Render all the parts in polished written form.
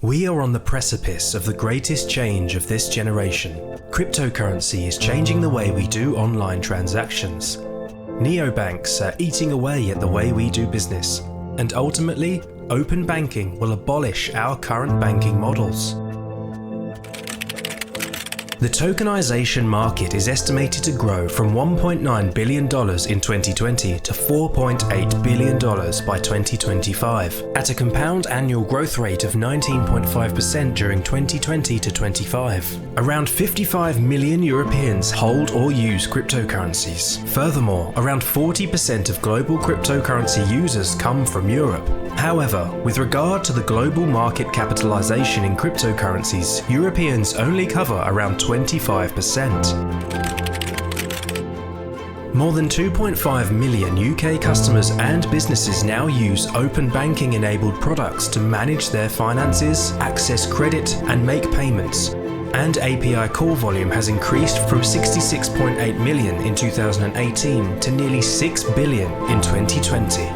We are on the precipice of the greatest change of this generation. Cryptocurrency is changing the way we do online transactions. Neobanks are eating away at the way we do business. And ultimately, open banking will abolish our current banking models. The tokenization market is estimated to grow from $1.9 billion in 2020 to $4.8 billion by 2025, at a compound annual growth rate of 19.5% during 2020 to 25. Around 55 million Europeans hold or use cryptocurrencies. Furthermore, around 40% of global cryptocurrency users come from Europe. However, with regard to the global market capitalization in cryptocurrencies, Europeans only cover around 25%. More than 2.5 million UK customers and businesses now use open banking enabled products to manage their finances, access credit, and make payments. And API call volume has increased from 66.8 million in 2018 to nearly 6 billion in 2020.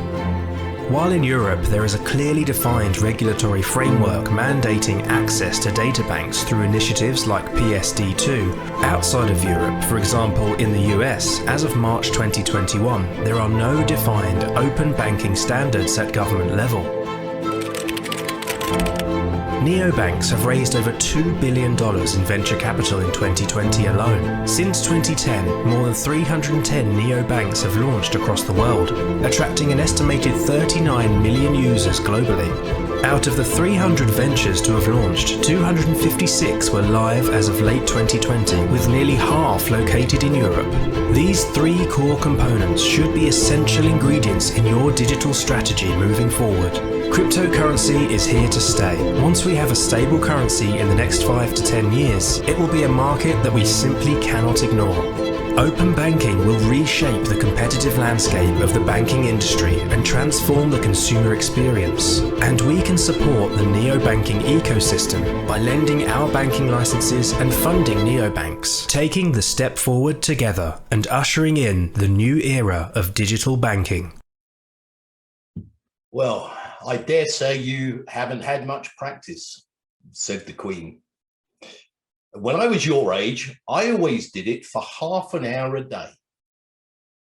While in Europe there is a clearly defined regulatory framework mandating access to data banks through initiatives like PSD2, outside of Europe, for example in the US, as of March 2021, there are no defined open banking standards at government level. Neobanks have raised over $2 billion in venture capital in 2020 alone. Since 2010, more than 310 neobanks have launched across the world, attracting an estimated 39 million users globally. Out of the 300 ventures to have launched, 256 were live as of late 2020, with nearly half located in Europe. These three core components should be essential ingredients in your digital strategy moving forward. Cryptocurrency is here to stay. Once we have a stable currency in the next 5 to 10 years, it will be a market that we simply cannot ignore. Open banking will reshape the competitive landscape of the banking industry and transform the consumer experience. And we can support the neobanking ecosystem by lending our banking licenses and funding neobanks, taking the step forward together and ushering in the new era of digital banking. Well, I dare say you haven't had much practice, said the Queen. When I was your age, I always did it for half an hour a day.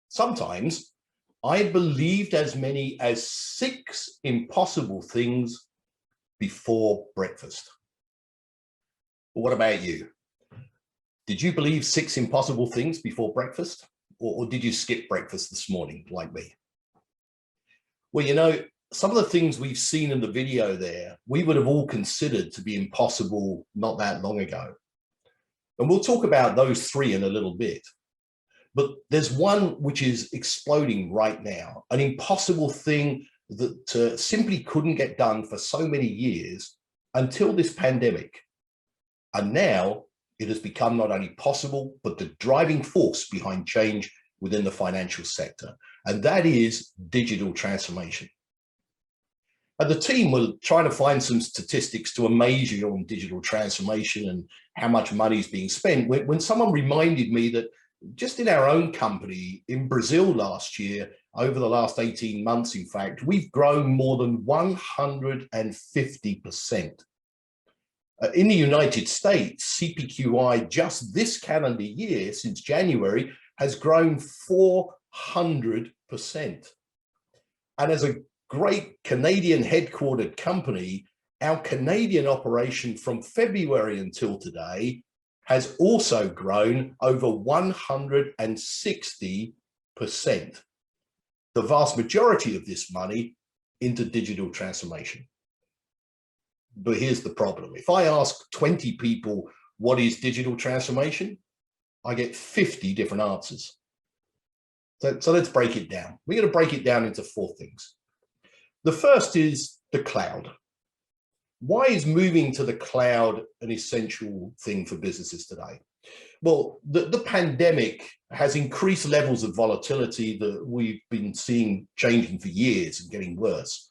Sometimes I believed as many as 6 impossible things before breakfast. But what about you? Did you believe 6 impossible things before breakfast? Or did you skip breakfast this morning like me? Well, you know, some of the things we've seen in the video there, we would have all considered to be impossible not that long ago. And we'll talk about those 3 in a little bit. But there's one which is exploding right now, an impossible thing that simply couldn't get done for so many years until this pandemic. And now it has become not only possible, but the driving force behind change within the financial sector. And that is digital transformation. And the team were trying to find some statistics to amaze you on digital transformation and how much money is being spent, when someone reminded me that just in our own company in Brazil last year, over the last 18 months, in fact, we've grown more than 150%. In the United States, CPQI just this calendar year, since January, has grown 400%. And as a great Canadian headquartered company, our Canadian operation from February until today has also grown over 160%. The vast majority of this money into digital transformation. But here's the problem. If I ask 20 people, what is digital transformation? I get 50 different answers. So let's break it down. We're going to break it down into 4 things. The first is the cloud. Why is moving to the cloud an essential thing for businesses today? Well, the pandemic has increased levels of volatility that we've been seeing changing for years and getting worse.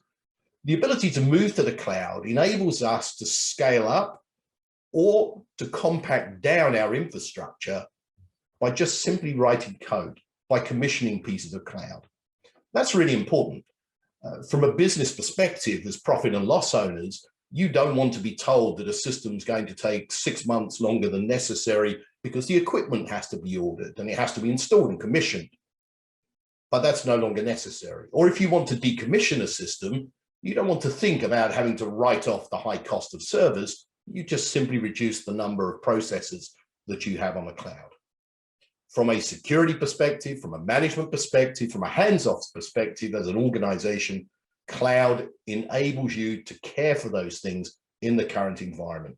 The ability to move to the cloud enables us to scale up or to compact down our infrastructure by just simply writing code, by commissioning pieces of cloud. That's really important. From a business perspective, as profit and loss owners, you don't want to be told that a system's going to take 6 months longer than necessary because the equipment has to be ordered and it has to be installed and commissioned. But that's no longer necessary. Or if you want to decommission a system, you don't want to think about having to write off the high cost of servers. You just simply reduce the number of processors that you have on the cloud. From a security perspective, from a management perspective, from a hands-off perspective, as an organization, cloud enables you to care for those things in the current environment.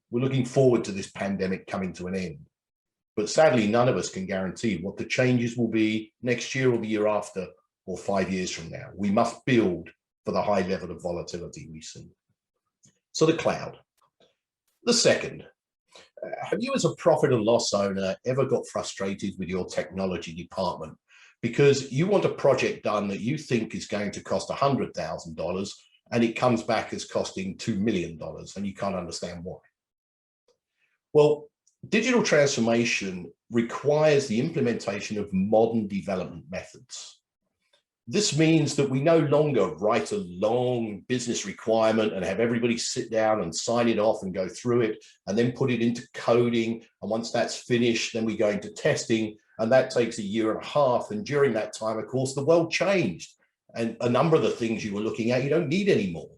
We're looking forward to this pandemic coming to an end. But sadly, none of us can guarantee what the changes will be next year or the year after or 5 years from now. We must build for the high level of volatility we see. So the cloud. The second, have you as a profit and loss owner ever got frustrated with your technology department because you want a project done that you think is going to cost $100,000 and it comes back as costing $2 million and you can't understand why? Well, digital transformation requires the implementation of modern development methods. This means that we no longer write a long business requirement and have everybody sit down and sign it off and go through it and then put it into coding. And once that's finished, then we go into testing, and that takes 1.5 years. And during that time, of course, the world changed and a number of the things you were looking at, you don't need anymore.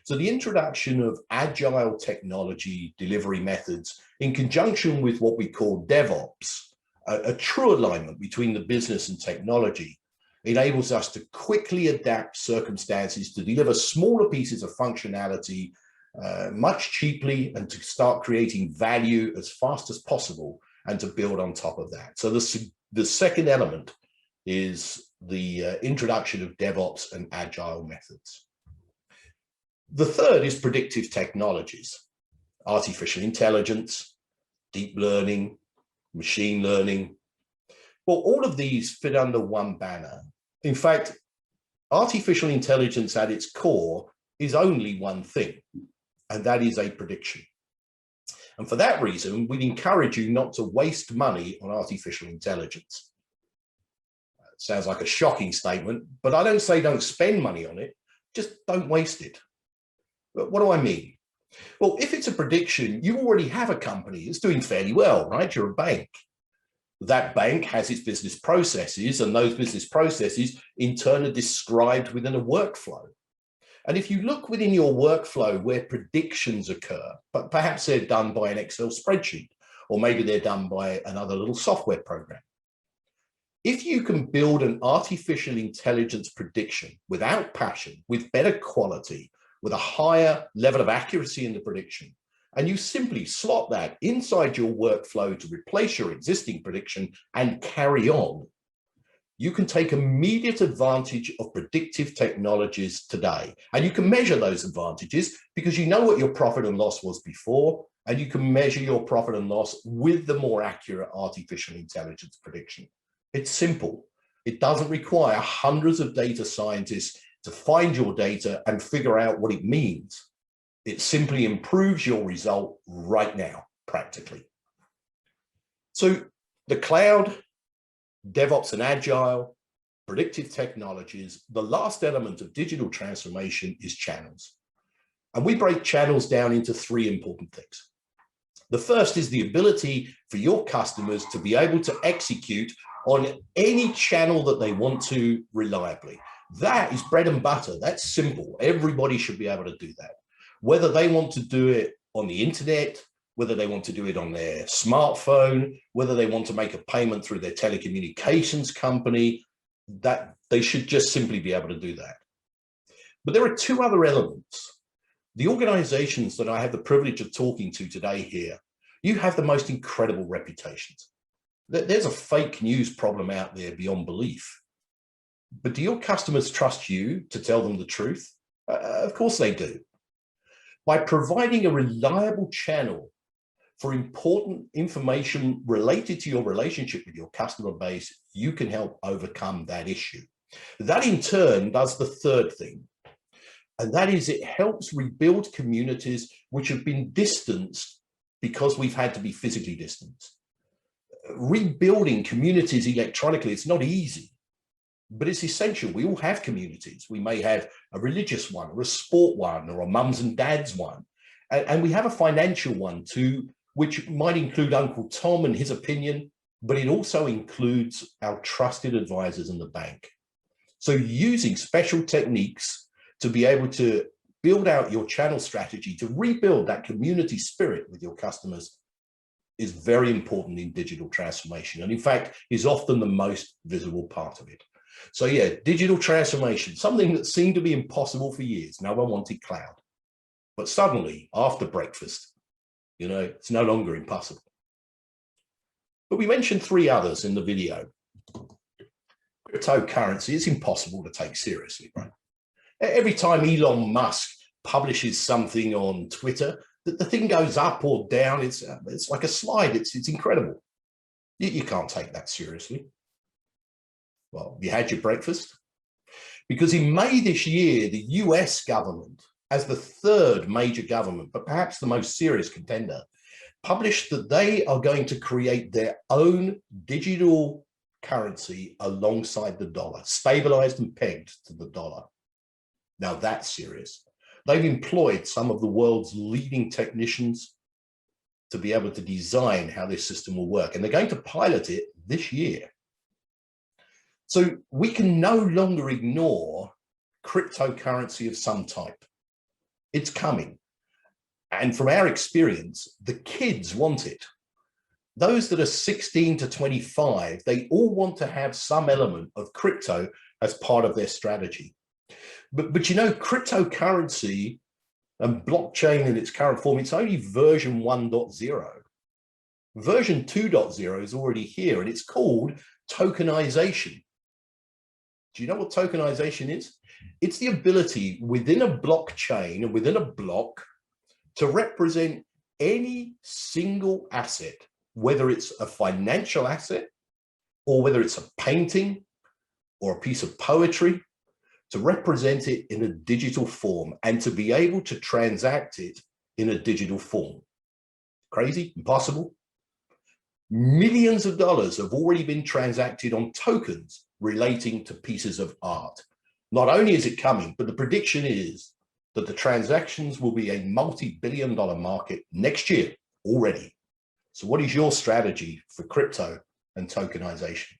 So the introduction of agile technology delivery methods in conjunction with what we call DevOps, a true alignment between the business and technology, enables us to quickly adapt circumstances to deliver smaller pieces of functionality much cheaply and to start creating value as fast as possible and to build on top of that. So the second element is the introduction of DevOps and agile methods. The third is predictive technologies, artificial intelligence, deep learning, machine learning. Well, all of these fit under one banner. In fact, artificial intelligence at its core is only one thing, and that is a prediction. And for that reason, we'd encourage you not to waste money on artificial intelligence. It sounds like a shocking statement, but I don't say don't spend money on it, just don't waste it. But what do I mean? Well, if it's a prediction, you already have a company that's doing fairly well, right? You're a bank. That bank has its business processes, and those business processes in turn are described within a workflow. And if you look within your workflow where predictions occur, but perhaps they're done by an Excel spreadsheet, or maybe they're done by another little software program. If you can build an artificial intelligence prediction without passion, with better quality, with a higher level of accuracy in the prediction, and you simply slot that inside your workflow to replace your existing prediction and carry on, you can take immediate advantage of predictive technologies today. And you can measure those advantages because you know what your profit and loss was before, and you can measure your profit and loss with the more accurate artificial intelligence prediction. It's simple. It doesn't require hundreds of data scientists to find your data and figure out what it means. It simply improves your result right now, practically. So the cloud, DevOps and agile, predictive technologies, the last element of digital transformation is channels. And we break channels down into 3 important things. The first is the ability for your customers to be able to execute on any channel that they want to reliably. That is bread and butter. That's simple. Everybody should be able to do that. Whether they want to do it on the internet, whether they want to do it on their smartphone, whether they want to make a payment through their telecommunications company, that they should just simply be able to do that. But there are 2 other elements. The organizations that I have the privilege of talking to today here, you have the most incredible reputations. There's a fake news problem out there beyond belief. But do your customers trust you to tell them the truth? Of course they do. By providing a reliable channel for important information related to your relationship with your customer base, you can help overcome that issue. That in turn does the third thing, and that is it helps rebuild communities which have been distanced because we've had to be physically distanced. Rebuilding communities electronically, it's not easy. but it's essential. We all have communities. We may have a religious one, or a sport one, or a mums and dads one. And we have a financial one too, which might include Uncle Tom and his opinion, but it also includes our trusted advisors in the bank. So using special techniques to be able to build out your channel strategy, to rebuild that community spirit with your customers, is very important in digital transformation. And in fact, is often the most visible part of it. So yeah, digital transformation, something that seemed to be impossible for years. No one wanted cloud. But suddenly, after breakfast, you know, it's no longer impossible. But we mentioned 3 others in the video. Cryptocurrency is impossible to take seriously, right? Every time Elon Musk publishes something on Twitter, the thing goes up or down. It's like a slide. It's incredible. You can't take that seriously. Well, you had your breakfast? Because in May this year, the US government, as the 3rd major government, but perhaps the most serious contender, published that they are going to create their own digital currency alongside the dollar, stabilized and pegged to the dollar. Now that's serious. They've employed some of the world's leading technicians to be able to design how this system will work, and they're going to pilot it this year. So we can no longer ignore cryptocurrency of some type. It's coming. And from our experience, the kids want it. Those that are 16 to 25, they all want to have some element of crypto as part of their strategy. But you know, cryptocurrency and blockchain in its current form, it's only version 1.0. Version 2.0 is already here, and it's called tokenization. Do you know what tokenization is? It's the ability within a blockchain and within a block to represent any single asset, whether it's a financial asset or whether it's a painting or a piece of poetry, to represent it in a digital form and to be able to transact it in a digital form. Crazy? Impossible? Millions of dollars have already been transacted on tokens relating to pieces of art. Not only is it coming, but the prediction is that the transactions will be a multi-billion-dollar market next year already. So what is your strategy for crypto and tokenization?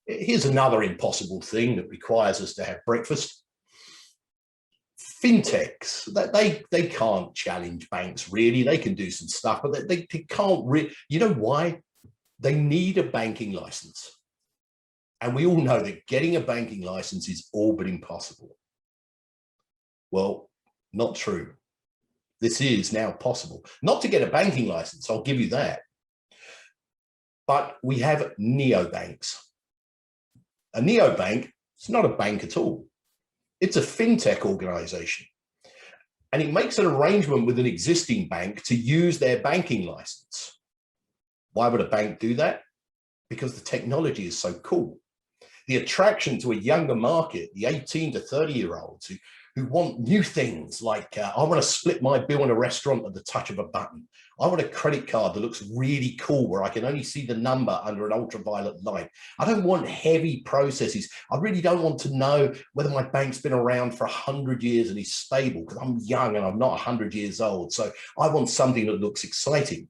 Here's another impossible thing that requires us to have breakfast. Fintechs, they can't challenge banks really. They can do some stuff, but they can't really. You know why? They need a banking license. And we all know that getting a banking license is all but impossible. Well, not true. This is now possible. Not to get a banking license, I'll give you that. But we have neobanks. A neobank, it's not a bank at all. It's a fintech organization. And it makes an arrangement with an existing bank to use their banking license. Why would a bank do that? Because the technology is so cool. The attraction to a younger market, the 18 to 30-year-olds who want new things like, I want to split my bill in a restaurant at the touch of a button. I want a credit card that looks really cool where I can only see the number under an ultraviolet light. I don't want heavy processes. I really don't want to know whether my bank's been around for 100 years and is stable, because I'm young and I'm not 100 years old. So I want something that looks exciting.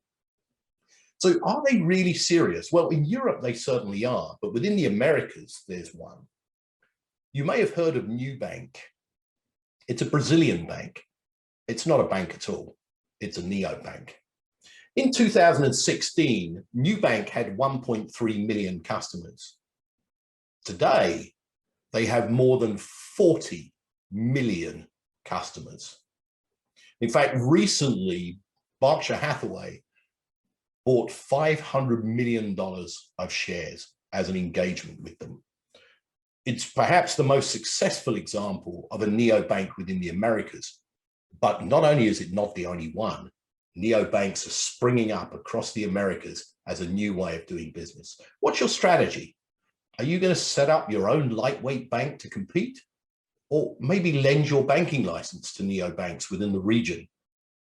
So are they really serious? Well, in Europe, they certainly are. But within the Americas, there's one. You may have heard of Nubank. It's a Brazilian bank. It's not a bank at all. It's a neobank. In 2016, Nubank had 1.3 million customers. Today, they have more than 40 million customers. In fact, recently, Berkshire Hathaway bought $500 million of shares as an engagement with them. It's perhaps the most successful example of a neobank within the Americas, but not only is it not the only one, neobanks are springing up across the Americas as a new way of doing business. What's your strategy? Are you going to set up your own lightweight bank to compete? Or maybe lend your banking license to neobanks within the region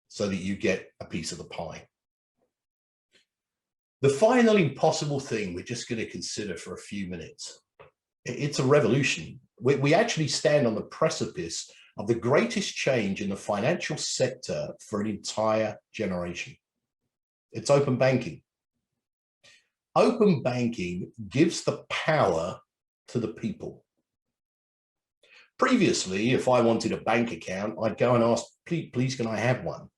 so that you get a piece of the pie? The final impossible thing we're just going to consider for a few minutes It's a revolution. We actually stand on the precipice of the greatest change in the financial sector for an entire generation. It's open banking. Open banking gives the power to the people. Previously, if I wanted a bank account, I'd go and ask, please, can I have one?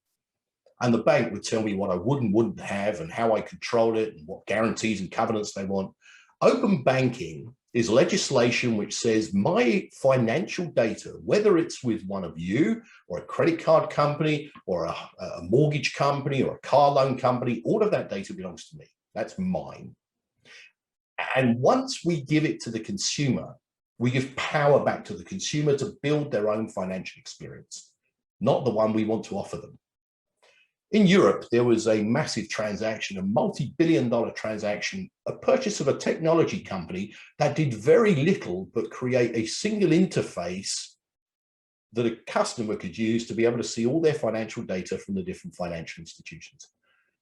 And the bank would tell me what I would and wouldn't have and how I control it and what guarantees and covenants they want. Open banking is legislation which says my financial data, whether it's with one of you or a credit card company or a mortgage company or a car loan company, all of that data belongs to me. That's mine. And once we give it to the consumer, we give power back to the consumer to build their own financial experience, not the one we want to offer them. In Europe, there was a massive transaction, a multi-billion-dollar transaction, a purchase of a technology company that did very little but create a single interface that a customer could use to be able to see all their financial data from the different financial institutions.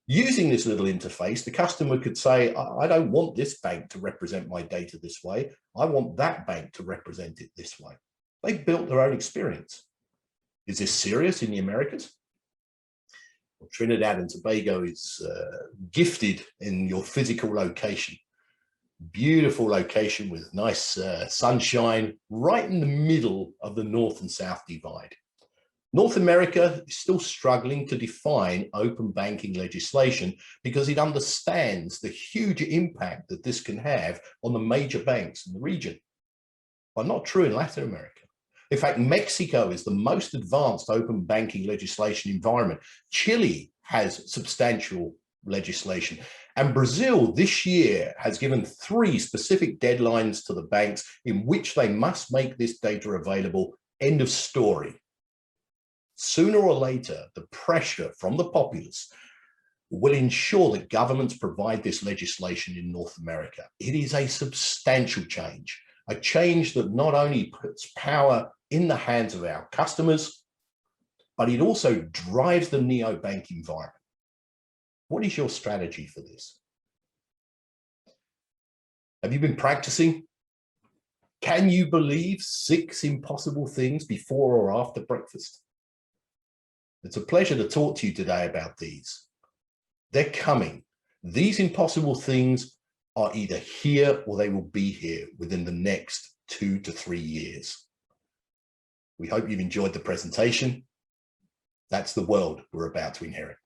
Using this little interface, the customer could say, I don't want this bank to represent my data this way. I want that bank to represent it this way. They built their own experience. Is this serious in the Americas? Well, Trinidad and Tobago is gifted in your physical location. Beautiful location with nice sunshine right in the middle of the North and South divide. North America is still struggling to define open banking legislation because it understands the huge impact that this can have on the major banks in the region, but not true in Latin America. In fact, Mexico is the most advanced open banking legislation environment. Chile has substantial legislation. And Brazil this year has given 3 specific deadlines to the banks in which they must make this data available. End of story. Sooner or later, the pressure from the populace will ensure that governments provide this legislation in North America. It is a substantial change, a change that not only puts power in the hands of our customers, but it also drives the neobank environment. What is your strategy for this? Have you been practicing? Can you believe 6 impossible things before or after breakfast? It's a pleasure to talk to you today about these. They're coming. These impossible things are either here or they will be here within the next 2 to 3 years. We hope you've enjoyed the presentation. That's the world we're about to inherit.